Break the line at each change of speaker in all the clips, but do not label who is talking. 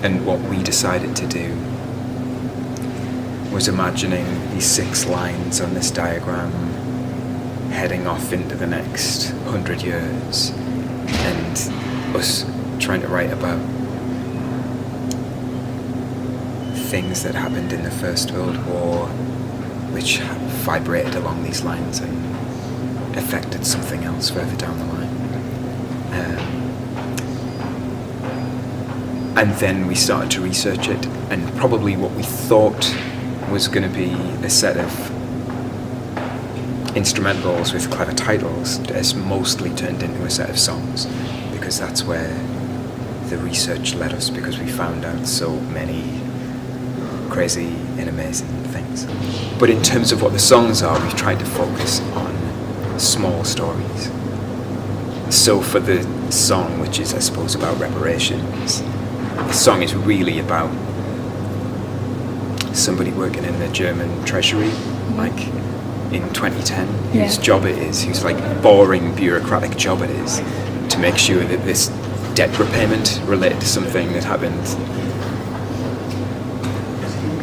And what we decided to do was imagining these 6 lines on this diagram heading off into the next 100 years, and us trying to write about things that happened in the First World War which vibrated along these lines and affected something else further down the line. And then we started to research it, and probably what we thought was going to be a set of instrumentals with clever titles has mostly turned into a set of songs, because that's where the research led us, because we found out so many crazy and amazing things. But in terms of what the songs are, we've tried to focus on small stories. So for the song, which is, I suppose, about reparations, the song is really about somebody working in the German treasury, like in 2010, whose job it is, whose like boring bureaucratic job it is, to make sure that this debt repayment related to something that happened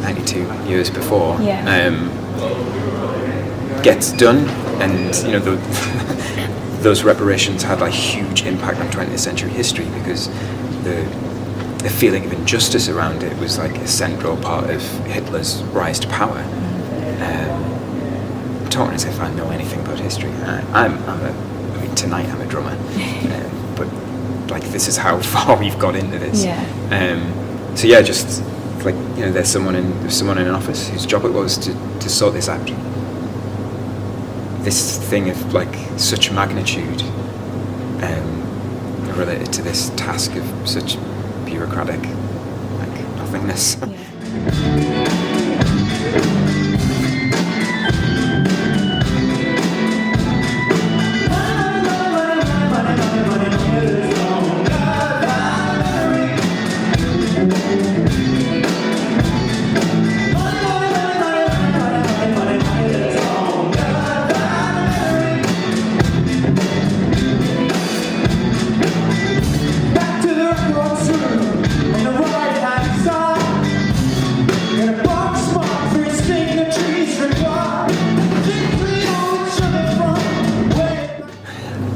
92 years before gets done. And you know, those reparations had a huge impact on 20th century history, because the feeling of injustice around it was like a central part of Hitler's rise to power. I'm talking as if I know anything about history. I mean, tonight I'm a drummer, but like this is how far we've got into this. So yeah, just like, you know, there's someone in an office whose job it was to sort this out. This thing of like such magnitude, related to this task of such bureaucratic, like, nothingness.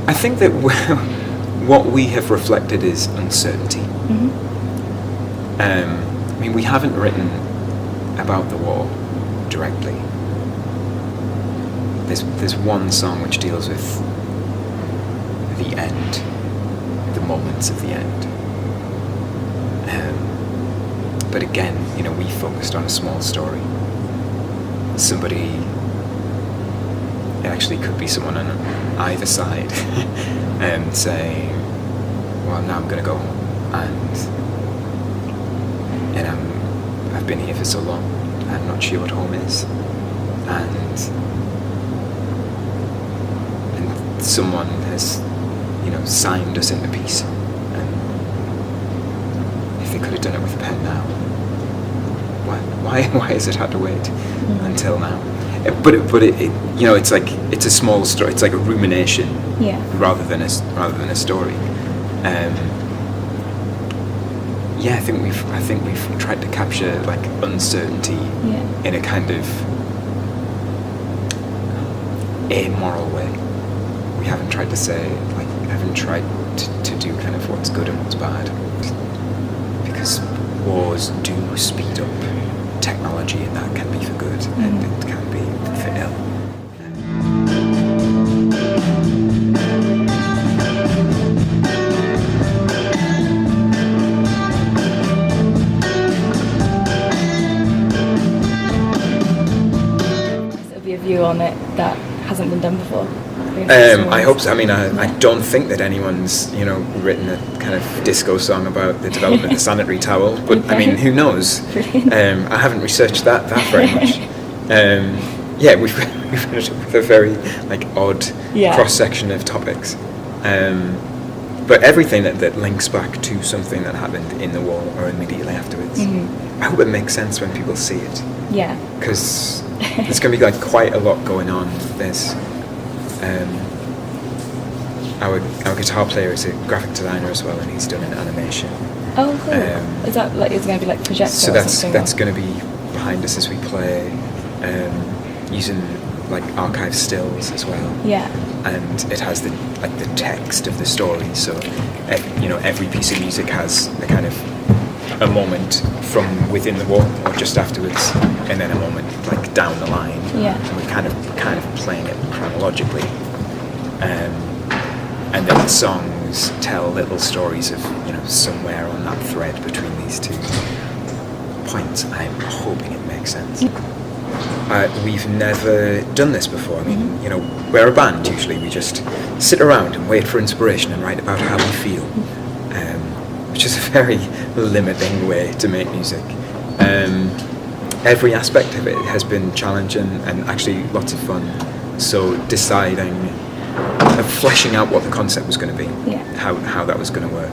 I think that what we have reflected is uncertainty. I mean, we haven't written about the war directly. There's one song which deals with the end, the moments of the end. But again, you know, we focused on a small story. Somebody, it actually could be someone on either side, saying, well, now I'm going to go home, and I've been here for so long, I'm not sure what home is, and someone has, you know, signed us into peace, and if they could have done it with a pen now, why has it had to wait until now? But it you know, it's like, it's a small story. It's like a rumination, rather than a story. I think we've tried to capture like uncertainty in a kind of amoral way. We haven't tried to say, like, we haven't tried to do kind of what's good and what's bad, because wars do speed up technology, and that can be for good, and it can be for ill.
on it that hasn't been done before.
I hope so. I mean, I don't think that anyone's, written a kind of disco song about the development of sanitary towel, but I mean, who knows? I haven't researched that very much. We've finished with a very odd cross section of topics, but everything that links back to something that happened in the war or immediately afterwards. I hope it makes sense when people see it.
Yeah.
Because there's going to be quite a lot going on. There's our guitar player is a graphic designer as well, and he's done an animation.
Oh, cool. Is that it's going to be projector?
So that's going to be behind us as we play, using archive stills as well.
Yeah.
And it has the text of the story. So every piece of music has a kind of a moment from within the war or just afterwards, and then a moment down the line.
Yeah.
And we're kind of playing it chronologically. And then the songs tell little stories of somewhere on that thread between these two points. I'm hoping it makes sense. We've never done this before. I mean, we're a band usually. We just sit around and wait for inspiration and write about how we feel, which is a very limiting way to make music. Every aspect of it has been challenging and actually lots of fun. So deciding, fleshing out what the concept was going to be, how that was going to work.